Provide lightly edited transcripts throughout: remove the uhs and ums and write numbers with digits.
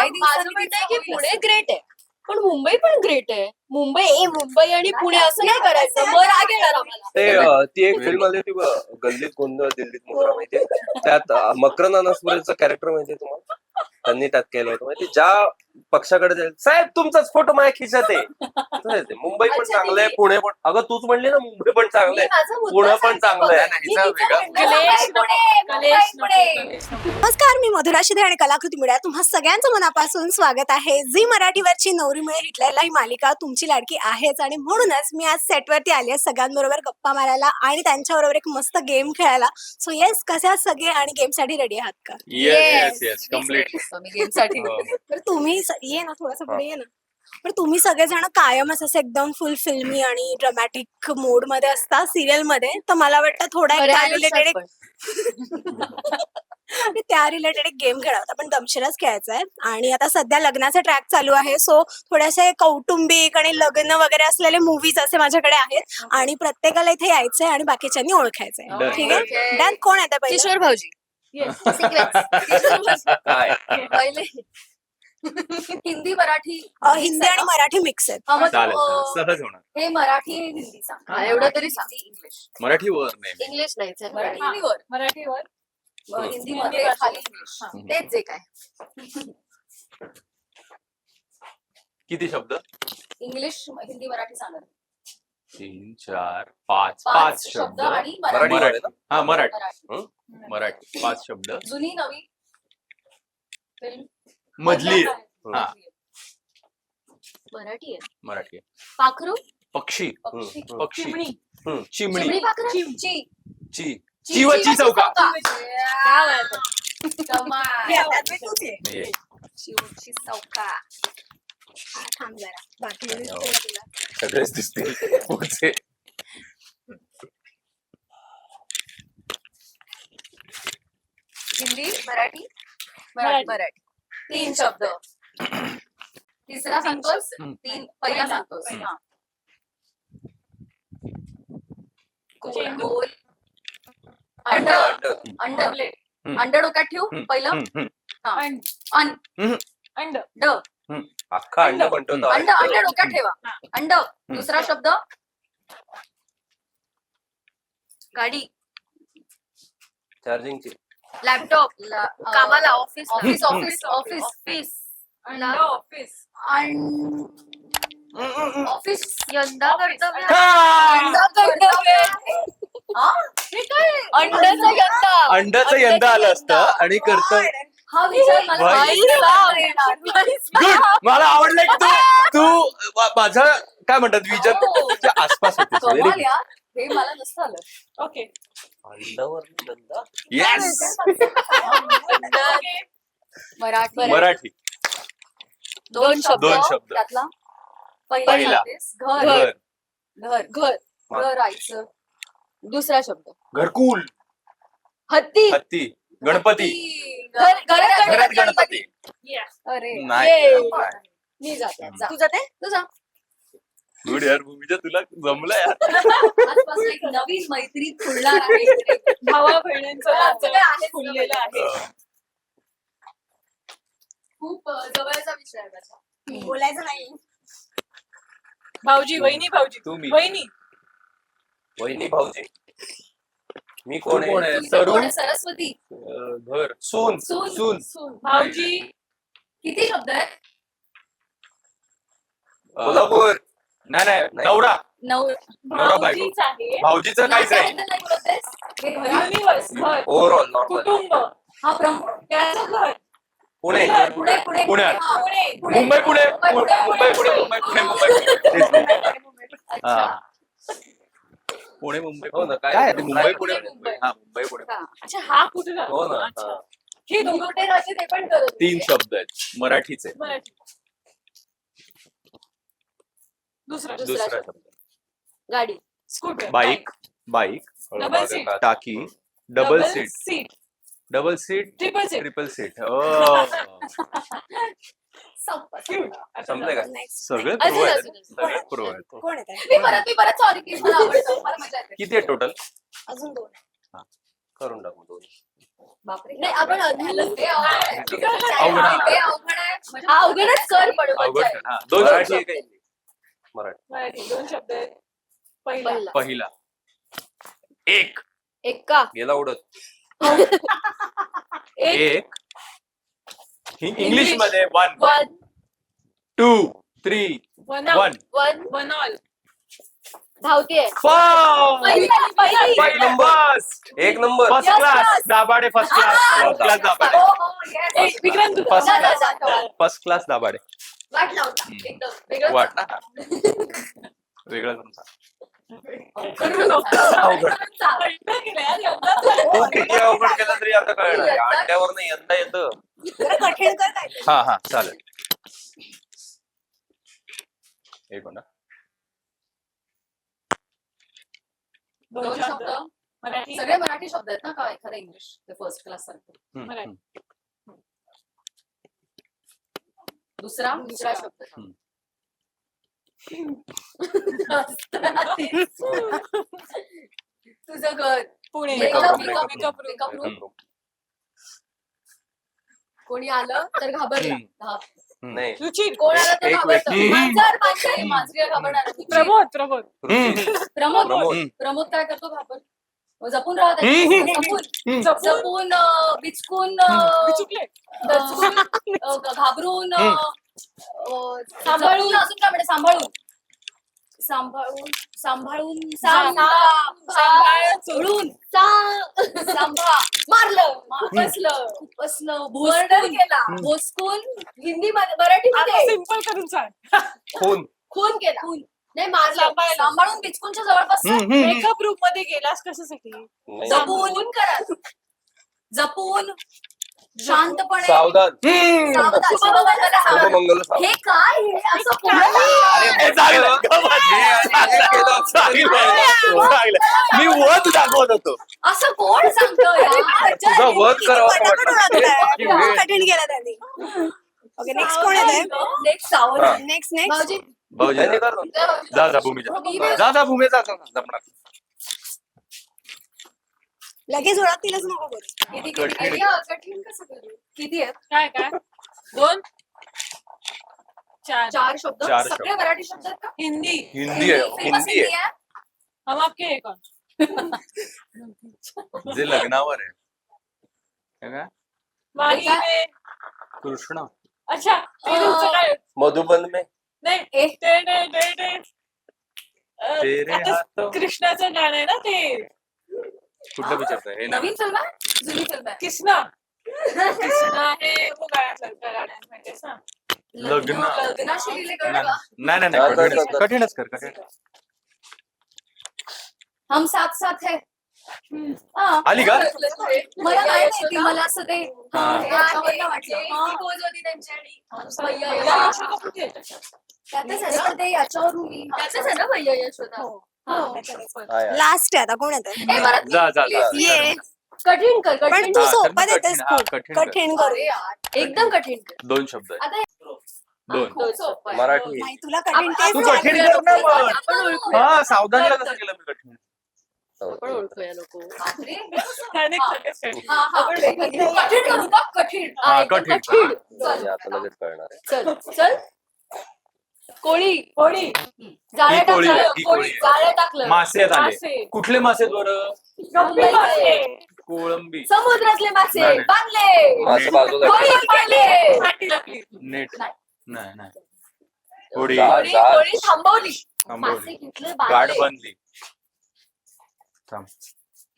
काही दिवसांनी म्हणणं आहे की पुणे ग्रेट आहे पण मुंबई पण ग्रेट आहे. मुंबई आणि पुणे असं नाही करायचं मग राग येणार आम्हाला. ते ती एक फिल्म आली होती गल्लीत गोंधळ दिल्लीत मोगरा माहितीये त्यात मकरंद अनासपुरेचं कॅरेक्टर माहितीये तुम्हाला त्यांनी त्यात केलं होतं माहिती ज्या पक्षाकडे जाईल साहेब तुमचाच फोटो माझ्या खिशात आहे मुंबई पण चांगलं आहे पुणे पण अगं तूच म्हणली ना मुंबई पण चांगलं आहे पुणे पण चांगलं आहे. नमस्कार, मी मधुरा शिधे आणि कलाकृती मीडिया तुम्हा सगळ्यांचं मनापासून स्वागत आहे. झी मराठीवरची नवरी मिळे हिटलरला ही मालिका तुमची लाडकी आहेच आणि म्हणूनच मी आज सेटवरती आली आहे सगळ्यांबरोबर गप्पा मारायला आणि त्यांच्याबरोबर एक मस्त गेम खेळायला. सो येस, कसे आहात सगळे आणि गेमसाठी रेडी आहात का? Yes complete. गेमसाठी तर तुम्ही ये ना थोडंसं पुढे ये ना. पण तुम्ही सगळेजण कायमच असं एकदम फुल फिल्मी आणि ड्रामॅटिक मोड मध्ये असता सिरियल मध्ये, तर मला वाटतं थोडा त्या रिलेटेड एक गेम खेळा होता पण दमशराच खेळायचा आहे. आणि आता सध्या लग्नाचा ट्रॅक चालू आहे, सो थोडेसे कौटुंबिक आणि लग्न वगैरे असलेले मूवीज असे माझ्याकडे आहेत आणि प्रत्येकाला इथे यायचंय आणि बाकीच्यांनी ओळखायचंय. ठीक आहे, डन. कोण आहे पहिले? किशोर भाऊजी. पहिले हिंदी मराठी हिंदी आणि मराठी मिक्स आहेत. सहज होणार. हे मराठी हिंदी सांग एवढं तरी सांग. इंग्लिश मराठीवर नाही इंग्लिश नाही मराठीवर हिंदी मध्ये खाली इंग्लिश तेच जे काय किती शब्द? इंग्लिश हिंदी मराठी सांगा. 3 4 5 शब्द आणि मराठी. हा मराठी मराठी. मराठी 5 शब्द. जुनी नवी फिल्म मधली हा. हा. मराठी आहे. मराठी पाखरू पक्षी पक्षी पक्षी चिमणी चिमणी पाखरू चिमची ची चिवची चौका. चिवची चौका. थांब जरा, बाकी सगळेच दिसतील पुढचे. हिंदी मराठी मराठी 3 शब्द. तिसरा सांगतोस पहिला सांगतोस. गोल अंड प्लेट अंड डोक्यात ठेवू पहिलं. अंड ड अख्खा अंड म्हणतो अंड डोक्यात ठेवा. अंड. दुसरा शब्द गाडी चार्जिंगची लॅपटॉप कामाला office office office office office office office यंदा कर्तव्य अंडाचं यंदा आलं असतं आणि कर्तव्य. हा विचार मला गुड. मला आवडलं की तू माझा काय म्हणतात विजय आसपास होते. कमाल यार, हे मला नसतं आलं. ओके अंडावर येस मराठी दोन शब्द. त्यातला पहिला पहिला. सांगतेस. घर घर घर घर घर आईचं. दुसरा शब्द घरकुल हत्ती हत्ती गणपती घरात गणपती. अरे नाही मी जाते. तू जाते तू जा. गुड यार भूमीच्या तुला जमलं यार. आजपासून एक नवीन मैत्री खुलणार आहे. भावा बहिणींचं सगळं आहे, नातं खुललेलं आहे. खूप जवळचा विषय आहे त्याचा. बोलायचं नाही. भाऊजी वहिनी भाऊजी तुम्ही. वहिनी वहिनी भाऊजी. मी कोण कोण आहे? आहे? तू तरुण. कोण आहे? सरस्वती. घर सून सून भाऊजी किती शब्द आहेत? कोल्हापूर. नाही नवरा नऊ. नवरा बायको. भाऊजीच आहे. भाऊजीचं काहीच नाही. नात्याबद्दल नाही बोलत आहेस? हे घरात युनिवर्स घर ओव्हरऑल नॉर्मल. कुटुंब हा प्रमुख त्याचं घर पुणे पुणे पुणे पुण्यात. हा, पुणे मुंबई पुणे मुंबई अच्छा. पुणे मुंबई हो ना, काय? काय ते मुंबई पुणे मुंबई. हा मुंबई पुणे. हा. अच्छा हा कुठे हो राहतो? ना, अच्छा. हा. हे तू दोघं कुठे राहते ते पण करत 3 शब्द आहेत मराठीचे. मराठी. दुसरं दुसरा शब्द गाडी स्कूटर बाईक डबल सीट टाकी double seat double seat triple seat संपले का? सगळे अजून, प्रो आहेत. अजून. सगळे प्रो आहेत. कोण आहे? मी परत सॉरी प्लीज मला आवडतं मला मजा येते. किती आहे टोटल? अजून 2. करून टाकू दोन. बापरे नाही आपण अवघडच कर पण अवघड मजा कर. हा, दोन मराठी शब्द. आहे का हिंदी? मराठी. मराठी 2 शब्द आहेत. पहिला पहिला. पहिला एक एक का गेला उडत. एक इंग्लिश मध्ये 1 वन 2 3 वन 1 वन ऑल धावतीये पहिली. एक नंबर. एक number. First Yes, class yes. Dabade first class first class Dabade Vikrant first class Dabade वाट लावता एकदम वेगळं वाट ना वेगळं तुमचा तो किती अवघड केलं तरी आता कळणार अंड्यावर नाही यंदा येतं. जरा कठीण कर काय हा हा चालेल एक मिनिट. दोन शब्द मराठी सगळे मराठी शब्द आहेत ना का एखादा इंग्लिश फर्स्ट क्लास सारखं मराठी दुसरा शब्द तुझं घर Pune Makeup room, Makeup room. Makeup room. कोणी आलं तर घाबरला नाही. रुची कोण आलं तर एक घाबरतं व्यक्ती. माझी घाबरणार प्रमोद प्रमोद प्रमोद काय करतो घाबर जपून राहत जपून बिचकून विचुकले दचकून, घाबरून सांभाळून अजून काय म्हणते सांभाळून सांभाळून सांभाळून चोळून मारलं बसलं मर्डर केला भोसकून हिंदी मराठीमध्ये सिंपल करून सांग खून. खून केला नाही मारलं सांभाळून बिचकूनच्या जवळपास मेकअप रूम मध्ये गेलास कशासाठी नाही. जपून करा जपून शांतपणे सावधान. सावधान. शुभमंगल सावधान. शुभमंगल सावधान. हे काय हे असं अरे चांगलं मी वध दाखवत होतो असं कोण सांगतं यार? तुझा वध करावा असं पटापट वाटतं. ओळखलंय. कठीण केलं त्यांनी ओके नेक्स्ट कोण येत आहे नेक्स्ट सावधान. नेक्स्ट भाऊजी भाऊजी त्यांनी कर ना. जा भूमी जा भूमी जा जमणार लगेच ओळखतीलच नको बोल किती कठीण. कठीण कसं करू किती आहेत काय 2 4 चार शब्द चार सगळे शब्द. मराठी शब्द आहेत का हिंदी हिंदी आहे Famous हिंदी आहे हम आपके है कौन जे लग्नावर आहे हे काय? माही में कृष्ण अच्छा ते तुमचं काय मधुबन में नाही तेरे आता हाथों. कृष्णाचं गाणं आहे ना ते कुठलं विचारतंय हे ना नवीन फिल्म आहे जुनी फिल्म आहे किसना किसना हे वो गाण्यात माहितीये ना लग्न. लग्नाशी रिलेटेड नाही का नाही नाही, कठीणच कठीणच कर कठीण हम साथ साथ है हा. आली का? मला नाही माहिती मला असं ते हा. याच्यावरनं वाटलं पोज होती त्यांची आणि भैया यशोदा. त्यातच आहे ना ते याच्यावरून त्यातच आहे ना भैया यशोदा हा यार. लास्ट आहे आता कोण येत आहे ए, परत जा जा जा ये कठीण कर पण कठीण तू हा, सोपं कठीण, देतेस हा, खूप कठीण कर. कठीण कर. करू अरे यार, एकदम कठीण कर 2 शब्द आहेत आता 2 खूप सोपं आहे. मराठी. नाही तुला कठीण तेच तू सांगितलं. कठीण कर ना मग. आपण ओळखूया. हा सावधानीला कसं केलं मी कठीण आपण ओळखूया लोक बापरे. आणि हा, हा. कठीण करू का कठीण हा, एकदम कठीण. कठीण नाही, चल आता लगेच कळणार आहे. चल चल कोळी कोणी जाळ्या ही कोळी आहे, टाकलं ही कोळी आहे. जाळ्या टाकलं मासे आहेत आले मासे. कुठले मासे आहेत बरं गप्पी मासे. कोळंबी समुद्रातले मासे नाही. बांधले मासे बाजूला कोळी केले फाटी लागली. नेट नाही. नाही नाही होडी जा- कोळी कोळी थांबवली थांबवली. मासे घेतले गाठ बांधले बांधली थांब.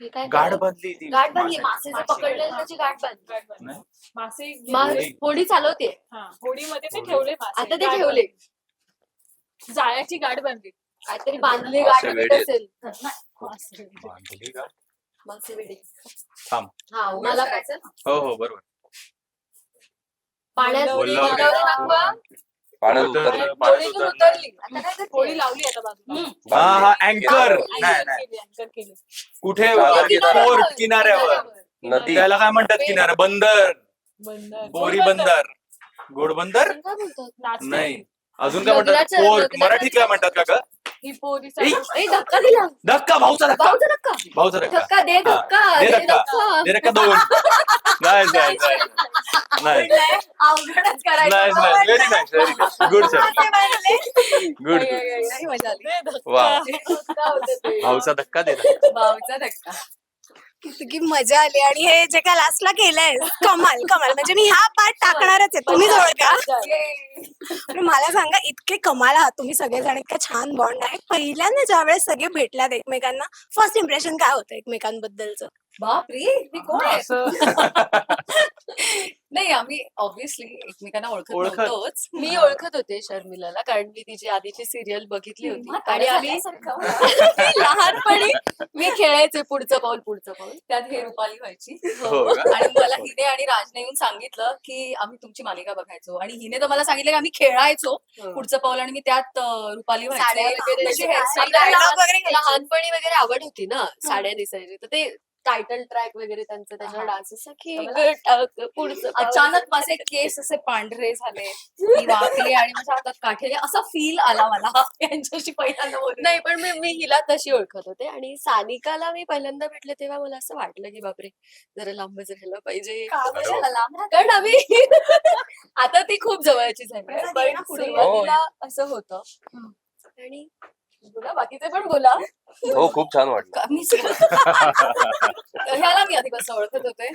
हे काय गाठ केलं? बांधली ती गाठ बांधली मासे जे पकडले त्याची गाठ बांधली नाही? मासे होडी. होडी चालवते हा होडीमध्ये ते ठेवले मासे. आता ते गाठ ठेवले बांधली. जाळ्याची गाठ बांधली काहीतरी बांधले मासे गाठ वेडे. असेल मासे. बांधली गाठ मासे वेडे थांब हा मला काय हो हो बरोबर पाण्यात बोलला बोलल्यावर दाखवा. पाण्यात उतर- उतरलं. पाण्यात होडीतून उतरलं. उतरली आता काय करते? होडी लावली आता बाजूला हा हा अँकर लावली. नाही नाही अँकर केली कुठे सागर किनाऱ्यावर. पोर्ट किनाऱ्यावर नदी. त्याला काय म्हणतात किनारा बंदर बंदर बोरी बंदर गोड बंदर काय बोलतात नाचते. नाही अजून काय म्हणतात लग्नाचं- पोर्ट लग्नाचं- मराठीत काय म्हणतात का ग ही पोरी धक्का दिला धक्का भाऊचा धक्का भाऊचा धक्का भाऊचा धक्का धक्का दे धक्का दे दे धक्का. धक्का दे धक्का दोन नाही अवघडच करायचं very nice good sir good मजा आली वा धक्का होतं ते. भाऊचा धक्का दे धक्का. भाऊचा धक्का किती मजा आली आणि हे जे काय लास्टला केलंय कमाल कमाल म्हणजे मी हा पार्ट टाकणारच आहे तुम्ही जवळ का पण मला सांगा इतके कमाल आहात तुम्ही सगळेजण इतका छान बॉन्ड आहे पहिल्यांदा ज्या वेळेस सगळे भेटल्यात एकमेकांना फर्स्ट इम्प्रेशन काय होतं एकमेकांबद्दलचं बापरे मी कोण आहे असं नाही आम्ही ऑब्व्हियसली एकमेकांना ओळखत ओळखत. नव्हतोच मी ओळखत होते शर्मिलाला कारण मी तिची आधीची सिरियल बघितली होती आणि आम्ही लहानपणी मी खेळायचे पुढचं पाऊल त्यात हे रुपाली व्हायची हो का? आणि मला हिने आणि राजने येऊन सांगितलं की आम्ही तुमची मालिका बघायचो आणि हिने तर मला सांगितलं की आम्ही खेळायचो पुढचं पाऊल आणि मी त्यात रुपाली साड्या व्हायचे वगैरे तशी साड्या hairstyle dialogue वगैरे घ्यायचे. लहानपणी वगैरे आवड होती ना साड्या दिसायची तर ते टायटल ट्रॅक वगैरे त्यांचं त्याच्यावर डान्स असं की पुढचं पाऊल. अचानक माझे केस असे पांढरे झाले मी वाकले आणि माझ्या हातात काठी आली. असा फील आला मला यांच्याशी पहिल्यांदा बोलून. नाही पण मी हिला तशी ओळखत होते आणि सानिकाला मी पहिल्यांदा भेटले तेव्हा मला असं वाटलं की बापरे जरा लांबच राहायला पाहिजे कशाला लांब राहत? कारण आम्ही आता ती खूप जवळची झाली आहे. बरं, पण पुढे. सुरुवातीला असं होतं आणि बोला बाकीचे पण बोला हो खूप छान वाटलं ह्याला मी आधी कसं ओळखत होते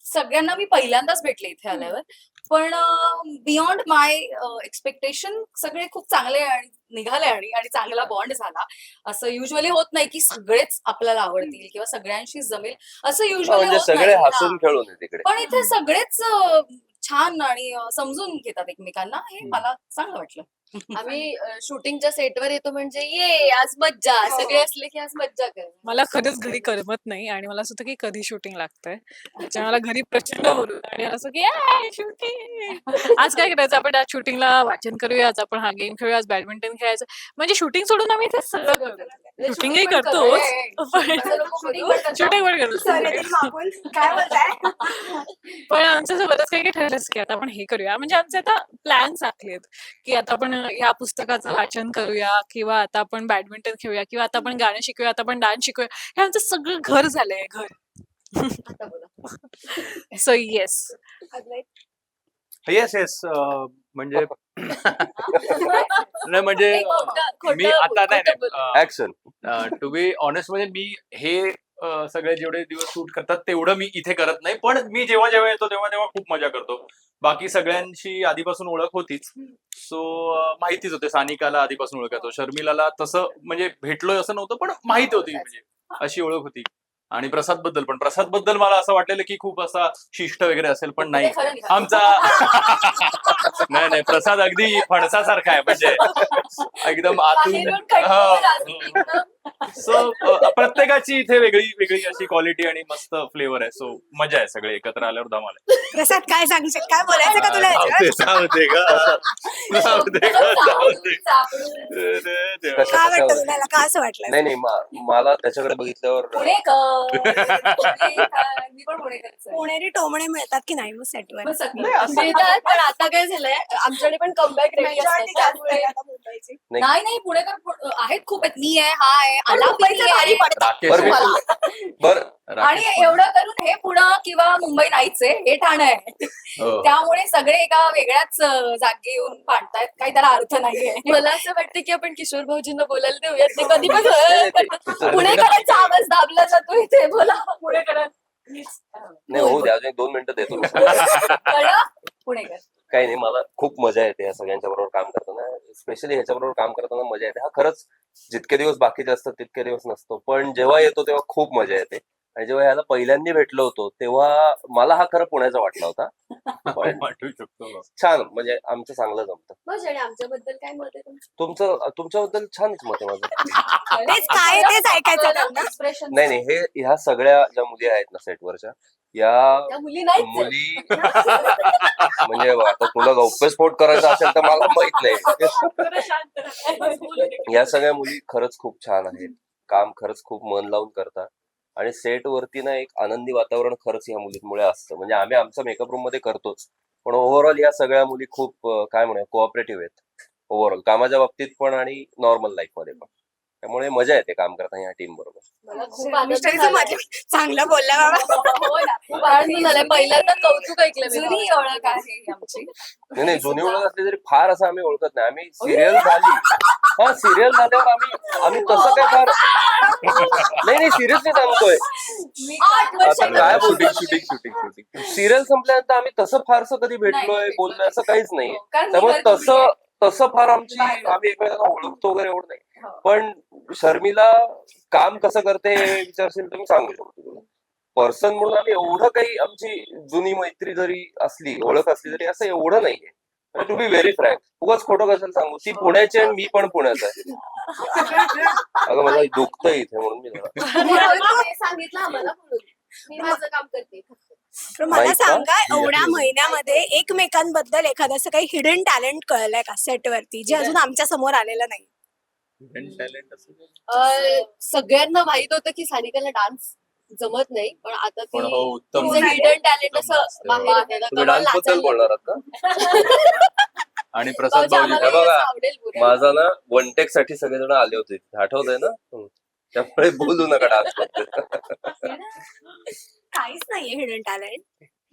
सगळ्यांना मी पहिल्यांदाच भेटले इथे आल्यावर पण बियॉन्ड माय एक्सपेक्टेशन सगळे खूप चांगले आणि निघाले आणि चांगला बॉन्ड झाला असं युजली होत नाही की सगळेच आपल्याला आवडतील किंवा सगळ्यांशी जमेल असं युजली म्हणजे होत सगळे नाही हसून खेळून आहे तिकडे पण इथे सगळेच छान आणि समजून घेतात एकमेकांना हे मला चांगलं वाटलं आम्ही शूटिंगच्या सेटवर येतो म्हणजे ये आज मज्जा सगळे असले की आज मज्जा कर मला खरंच घरी करमत नाही आणि मला असं होतं की कधी शूटिंग लागतंय त्याच्यामुळे मला घरी प्रचंड बोलू आणि असं की शूटिंग आज काय करायचं आपण आज शूटिंगला वाचन करूया आज आपण हा गेम खेळूया आज बॅडमिंटन खेळायचं म्हणजे शूटिंग सोडून आम्ही ते सगळं करतो शूटिंगही करतोच शूटिंग पण करतो काय बोलताय पण आमच्या बरंच काही ठरलंच की आता आपण हे करूया म्हणजे आमचे आता प्लॅन्स आखलेत की आता आपण या पुस्तकाचं वाचन करूया किंवा आता आपण बॅडमिंटन खेळूया किंवा आता आपण गाणं शिकूया आता आपण डान्स शिकूया हे आमचं सगळं घर झालंय घर आता बोला सो येस येस येस म्हणजे नाही म्हणजे मी आता नाही ऍक्शन टू बी ऑनेस्ट म्हणजे मी हे सगळे जेवढे दिवस शूट करतात तेवढं मी इथे करत नाही पण मी जेव्हा जेव्हा येतो तेव्हा तेव्हा खूप मजा करतो बाकी सगळ्यांशी आधीपासून ओळख होतीच सो माहितीच होते सानिकाला आधीपासून ओळखायचो शर्मिलाला तसं म्हणजे भेटलोय असं नव्हतं पण माहिती होती म्हणजे अशी ओळख होती आणि प्रसाद बद्दल मला असं वाटलेलं की खूप असा शिष्ट वगैरे असेल पण नाही आमचा नाही प्रसाद अगदी फणसासारखा आहे म्हणजे एकदम आतून सो प्रत्येकाची इथे वेगळी अशी क्वालिटी आणि मस्त फ्लेवर आहे सो मजा आहे सगळे एकत्र आल्यावर धमाल आहे प्रसाद काय सांगशील काय बोलायचं का तुला याच्यावर? काय वाटतं तुम्हाला का असं वाटलं नाही मला त्याच्याकडे बघितल्यावर मी पण पुणेकरच आहे. पुणेरी टोमणे मिळतात की नाही मग सेटवर मग सगळं. मिळतात, पण आता काय झालंय आमच्याकडे पण कमबॅक रेडी Majority असतात त्यामुळे त्यामुळे आता मुंबईची. नाही पुणेकर आहेत खूप आहेत मी आहे हा आहे आला मुंबईचं भारी पडतं. राकेश बर आणि एवढं करून हे पुणे किंवा मुंबई नाहीच आहे हे ठाणे आहे हो. त्यामुळे सगळे एका वेगळ्याच जागी येऊन पाडतायत काही त्याला अर्थ नाहीये मला असं वाटतं की आपण किशोर भाऊजींना बोलायला देऊयात ते कधी पण पुणेकरांचा आवाज दाबला जातो इथे बोला पुणेकरांत नाही होऊ द्या अजून 2 मिनिटं देतो मी. पुणेकर काही नाही मला खूप मजा येते या सगळ्यांच्या बरोबर काम करताना स्पेशली ह्याच्याबरोबर काम करताना मजा येते हा खरंच जितके दिवस बाकीचे असतात तितके दिवस नसतो पण जेव्हा येतो तेव्हा खूप मजा येते आणि जेव्हा ह्याला पहिल्यांदा भेटलो होतो तेव्हा मला हा खरं पुण्याचा वाटला होता पण वाटू शकतो छान म्हणजे आमचं चांगलं जमतं बस आणि आमच्याबद्दल काय मत आहे तुमचं? तुमच्याबद्दल छानच मत आहे माझं तेच काय आहे तेच ऐकायचं त्यांना. एक्सप्रेशन नाही हे ह्या सगळ्या ज्या मुली आहेत ना सेटवरच्या या त्या मुली नाहीच आहेत. मुली म्हणजे आता तुला गौप्यस्फोट करायचा असेल तर मला माहित नाही या सगळ्या मुली खरंच खूप छान आहेत काम खरंच खूप मन लावून करतात आणि सेट वरती ना एक आनंदी वातावरण खरंच ह्या मुलींमुळे असतं म्हणजे आम्ही आमचा मेकअप रूम मध्ये करतोच पण ओव्हरऑल या सगळ्या मुली खूप काय म्हणूया कोऑपरेटिव्ह आहेत ओव्हरऑल कामाच्या बाबतीत पण आणि नॉर्मल लाईफ मध्ये पण. त्यामुळे मजा येते काम करताना या टीम बरोबर. मला खूप आनंद मिस्टरीचं झालाय. माझ्या चांगला बोलला बाबा. हो ना, खूप आनंद झालाय. पहिल्यांदा कौतुक ऐकलं मी. जुनी ओळख आहे ही आमची. नाही जुनी ओळख असली तरी फार असं आम्ही ओळखत नाही. आम्ही सिरियल झाली सिरियल झाल्यावर आम्ही तसं काय फार नाही सिरियसली सांगतोय. मी आता काय बोलते शूटिंग सिरियल संपल्यानंतर आम्ही तसं फारसं कधी नाही, भेटलोय नाही. बोललोय असं काहीच नाही. हो, कारण मी त्यामुळे घरी तसं आहे. तसं फार आमची बाहेर. आम्ही एकमेकांना ओळखतो वगैरे एवढं नाही. हो. पण शर्मिला काम कसं करते हे विचारशील तर मी सांगू शकतो तुला. पर्सन म्हणून आम्ही एवढं काही आमची जुनी मैत्री जरी असली ओळख असली तरी असं एवढं नाहीये. टू बी व्हेरी फ्रँक उगाच खोटं कशाला सांगू. ती पुण्याची आणि मी पण पुण्याचा आहे. अगं मला दुखतंय इथे म्हणून मी जरा हे सांगितलं आम्हाला म्हणून मी माझं काम करते फक्त. तर मला माहित का? सांगा ठीक आहे, एवढ्या ठीक आहे. महिन्यामध्ये एकमेकांबद्दल एखादं असं काही हिडन टॅलेंट कळलंय का सेटवरती जे अजून आमच्या समोर आलेलं नाही? टॅलेंट असं सगळ्यांना माहित होतं की सानिकाला डान्स जमत नाही पण आता पण हो उत्तम तिचं हिडन टॅलेंट असं उत्तम बाहेर येतं. तुम्ही कमाल डान्स बद्दल नाचायला बोलणार आहात का? आणि प्रसाद भाऊजी, भाऊजी आम्हाला हे बघा, असं आवडेल बोलायला. माझा ना वन टेक साठी सगळेजण आले होते आठवतंय ना. त्यामुळे बोलू नका डान्स बद्दल. काहीच नाहीये हिडन टॅलेंट.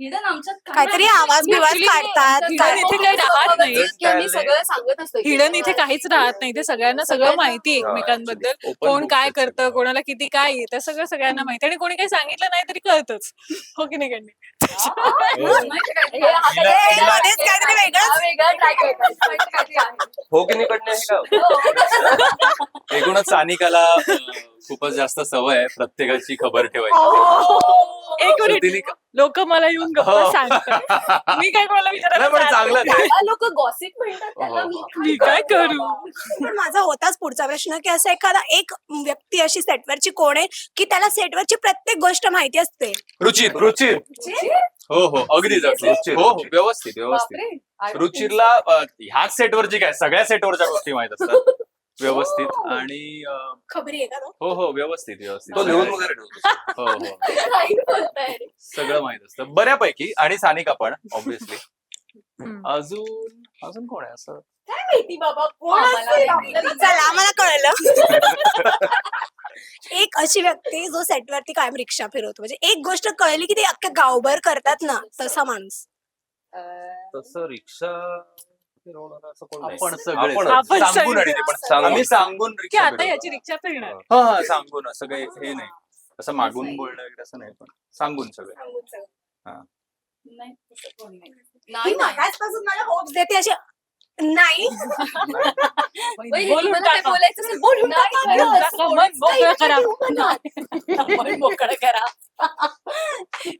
हिडन आमच्यात काय काहीतरी नाही. आवाज बिवाज Actually काढतात. हिडन काय- इथे काही राहत नाही. की आम्ही सगळं सांगत असतो हिडन इथे काहीच राहत नाही. ते सगळ्यांना सगळं माहिती आहे हा, एकमेकांबद्दल. actually open कोण book काय आहे करतं सगळं. कोणाला किती काय येतं सगळं सगळ्यांना माहिती आणि कोणी काही सांगितलं नाही तरी कळतच. हो की नाही कंडी? माहिती काय? हे हा हिला- सगळं- हिला- मध्येच काहीतरी वेगळंच. हा वेगळा track आहे. माहिती काहीतरी आहे. हो की नाही कडनं आहे का? एकूणच सानिकाला खूपच जास्त सवय आहे प्रत्येकाची खबर ठेवायची. एक तर मिनिट तिने लोक मला येऊन गप्पा हो. सांगतात. मी काय कोणाला विचारायला नाही, पण जात चांगलं नाही. ते. लोक गॉसिप म्हणतात त्याला. हो, मी काय करू? पण माझा होताच पुढचा प्रश्न की असं एखादा एक व्यक्ती अशी सेटवरची कोण आहे की त्याला सेटवरची प्रत्येक गोष्ट माहिती असते? रुचिर रुचिर हो हो अगदीच अगदी रुचिर, हो हो रुचिर. व्यवस्थित व्यवस्थित. बापरे. I don't think रुचिरला ह्याच सेटवरची काय सगळ्या सेटवरच्या गोष्टी माहित असतात व्यवस्थित आणि खबरी आहे का तो? हो हो व्यवस्थित व्यवस्थित तो लिहून वगैरे ठेवतो. हो हो so. काही बोलताय रे. सगळं माहित असतं बऱ्यापैकी आणि सानिका पण ऑब्विसली. हम्म. अजून कोण आहे असं काय माहिती बाबा कोण आम्हाला असेल? माहिती. चला आम्हाला कळलं. एक अशी व्यक्ती जो सेटवरती कायम रिक्षा फिरवतो म्हणजे एक गोष्ट कळली की ते अख्ख्या गावभर करतात ना तसा माणूस. तसं रिक्षा फिरवणारा असं कोण नाही. आपण सगळे आपणच. आपण सांगून सगळे. आणि ते पण सांगून. आम्ही सांगून की रिक्षा आता फिरवतो. याची रिक्षा फिरणार. हा हा सांगून असं काही हे नाही असं मागून नाही. बोलणं वगैरे असं नाही पण सांगून सगळे. नाही, तसं कोणी नाही. ती नाही, नाही. मगाचपासून मला होप्स देते अशी नाही. वहिनी, बोलून तुम्हाला ते टाका. बोलायचं असेल बोलून नाही, टाका. बोलून खरंच, टाका. मन कोणीच मोकळं काही करा. ठेवू नका. मन मोकळं करा.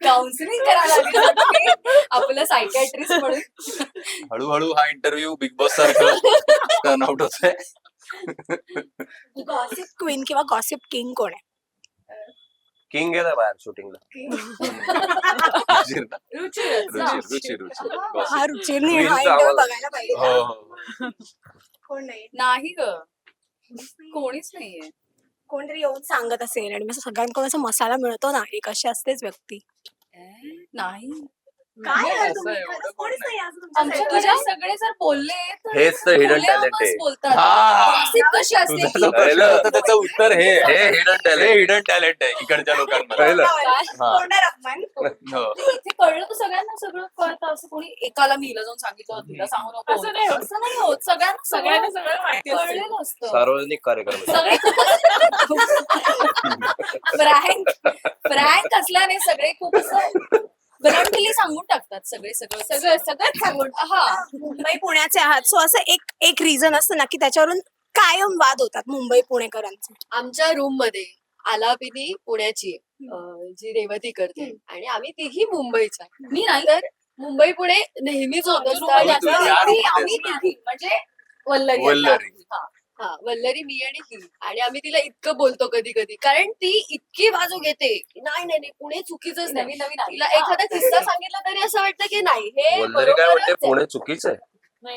काउन्सिलिंग करायला लागली होती. आपलं सायकॅट्रिस्ट म्हणून. हळूहळू हा इंटरव्ह्यू बिग बॉस सारखं टर्न आउट होतोय. गॉसिप क्वीन किंवा गॉसिप किंग कोण आहे? किंग गेला बाहेर शूटिंगला. रुचिर ना. रुचिरच ना. रुचिर हा रुचिरने Queen हा चा इंटरव्ह्यू आवाज. बघायला पाहिजे. हो हो कोण नाही नाही ग, कोणीच नाहीये. कोणतरी येऊन सांगत असेल आणि मग सगळ्यांकडून असा मसाला मिळतो ना एक अशी असतेच व्यक्ती. नाही. काय नाही, यार असं तुम्ही? एवढं खरंच कोण कोणीच नाही. नाही असं तुमच्या आमच्या सेटवर? घरात सगळे जर बोलले हेच तर hidden खुलेआमच talent आहे. बोलतात. हा. Gossip कशी असते तुझा की जो प्रश्न होता त्याचं उत्तर हे हे हिडन हे टॅलेंट. हिडन टॅलेंट आहे इकडच्या लोकांमध्ये. पहिलं. हा. तोंडावर अपमान. हो. इथे कळलं तर सगळ्यांना सगळं कळतं. असं कोणी एकाला मी हिला जाऊन सांगितलं तिला सांगू नको असं नाही होत. असं नाही होत. सगळ्यांना सगळ्यांना सगळं माहिती असतं. कळलेलं असतं. सार्वजनिक कार्यक्रम आहे. सगळे फ्रँक असल्याने सगळे खूप असं ब्लंटली सांगून टाकतात. सगळंच सांगून. हा, मुंबई पुण्याचे आहात सो असं एक रिझन असतं ना की त्याच्यावरून कायम वाद होतात मुंबई पुणेकरांचे. आमच्या रूम मध्ये आलापिनी पुण्याची आहे, जी रेवती करते आणि आम्ही तिघी मुंबईच्या. मी नाही तर मुंबई पुणे नेहमीच होत असतं. रूम जास्त- या आम्ही रूममध्ये तिघी, म्हणजे वल्लरी वल्लरी. हा. हा वल्लरी मी आणि ही आणि आम्ही तिला इतकं बोलतो कधी कधी कारण ती इतकी बाजू घेते की नाही नाही नाही, पुणे चुकीचंच नाही. नवीन नवीन आली. तिला एखादा किस्सा सांगितला तरी असं वाटतं की नाही हे वल्लरी काय म्हणते बरोबरच आहे. पुणे चुकीचं आहे.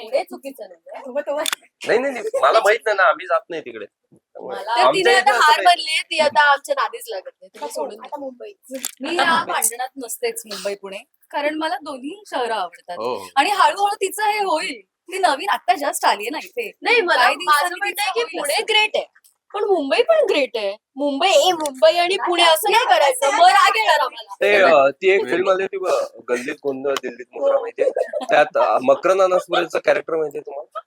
पुणे चुकीचं नाही. नाही मला माहित नाही ना आम्ही जात नाही तिकडे. त्यामुळे मला- तर तिने आमच्या आता इथे असं हार काही- बनली ती आता आमच्या नादीच लागत नाही. तिला सोडून आता मुंबई. मी या भांडणात नसतेच मुंबई पुणे, कारण मला दोन्ही शहरं आवडतात हो आणि हळूहळू तिचं हे होईल. ती नवीन आता जस्ट आली ना इथे. नाही मला काही दिवसांनी माझं म्हणणं आहे तिचं की होईल पुणे असं. ग्रेट आहे पण मुंबई पण ग्रेट आहे. मुंबई आणि पुणे असं नाही करायचं मग राग येणार आम्हाला. ते ती एक फिल्म आली होती गल्लीत गोंधळ दिल्लीत मोगरा माहितीये त्यात मकरंद अनासपुरेचं कॅरेक्टर माहितीये तुम्हाला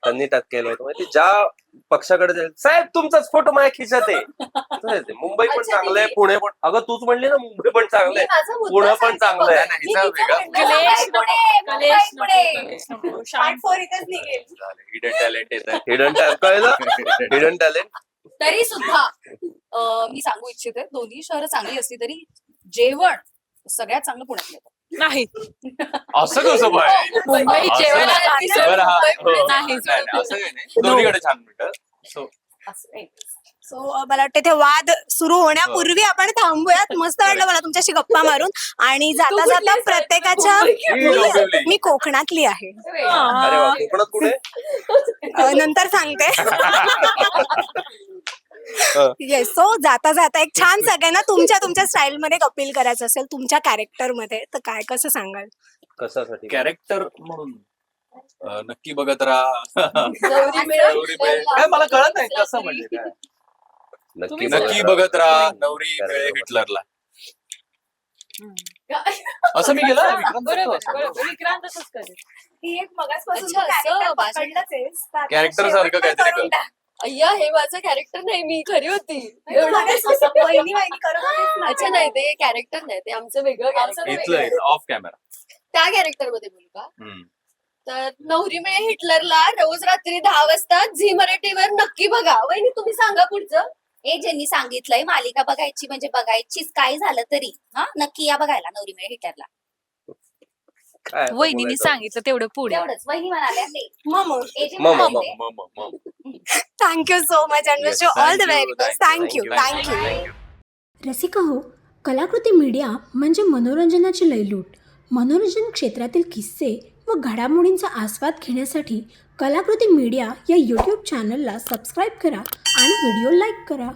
त्यांनी त्यात केलं होतं माहिती ज्या पक्षाकडे जाईल साहेब तुमचाच फोटो माझ्या खिशात आहे तसं आहे ते. मुंबई पण अच्छा, चांगलं आहे ठीक पुणे पण अगं तूच म्हणली ना मुंबई पण चांगलं आहे माझा मुद्दा पुणे पण सांगते चांगलं बघ. आहे. नाही, मी हिचा तिचं वेगळा म्हणणं कलेश सांगते. नको, कलेश पुणे. नको, कलेश नको. शांत. फोर इथेच निघेल. हिडन टॅलेंट येत आहे. हिडन टॅलेंट कळलं हिडन टॅलेंट तरी सुद्धा मी सांगू इच्छिते दोन्ही शहरं चांगली असली तरी जेवण सगळ्यात चांगलं पुण्यातलं येतं. नाही असं कसं बाय मुंबई असं जेवायला नाही. लागतं. बरं, हा. मुंबई पुणे हो. नाही. नाही, नाही, असं काही नाही दोन्हीकडे छान मिळतं सो असं नाही. सो मला वाटतं ते वाद सुरू होण्यापूर्वी आपण थांबूयात. मस्त वाटलं मला तुमच्याशी गप्पा मारून आणि जाता कुठली जाता side? प्रत्येकाच्या ही डोंबिवली. मी कोकणातली आहे अरे वा कोकणात कुठे नंतर सांगते. येस सो जाता जाता एक छान सगळ्यांना तुमच्या स्टाईल मध्ये अपील करायचं असेल तुमच्या कॅरेक्टर मध्ये तर काय कसं सांगाल? कशासाठी कॅरेक्टर म्हणून नक्की बघत राहा. नवरी मिळेल. नवरी मिळेल. काय मला कळत नाही कसं म्हणजे काय नक्की नक्की बघत राहा नवरी मिळेल हिटलरला असं मी केलं बरोबर बरोबर. विक्रांत तसंच करेल. ती एक मगाचपासून अच्छा, तू character असं भाषण- पकडलंच आहेस, तर आता Character सारखं शेवटचं काहीतरी करून कर. टाक. अय्या हे माझं कॅरेक्टर नाही मी खरी होती. तू मगाचपासून वहिनी वहिनी करत होतीस ना. अच्छा नाही ते कॅरेक्टर नाही ते आमचं वेगळं कॅरेक्टर इथलं ऑफ कॅमेरा त्या कॅरेक्टर मध्ये बोलू का तर नवरी मिळे हिटलरला रोज रात्री 10 वाजता झी मराठीवर नक्की बघा. वहिनी तुम्ही सांगा पुढचं. हे ज्यांनी सांगितलंय मालिका बघायची म्हणजे बघायचीच काय झालं तरी हा नक्की या बघायला नवरी मिळे हिटलरला. काय आता वहिनीने बोलायचं? सांगितलं तेवढं पुढे. तेवढंच वहिनी म्हणाल्या हे. मम हे जे मम, म्हणाले. Thank you so much and wish you Yes, all the thank you, very best. thank you, thank you thank you. Thank you. Rasika हो, कलाकृती मीडिया म्हणजे मनोरंजनाची लयलूट. मनोरंजन क्षेत्रातील किस्से व घडामोडींचा आस्वाद घेण्यासाठी कलाकृती मीडिया या यूट्यूब चॅनलला सबस्क्राईब करा आणि व्हिडिओ लाईक करा.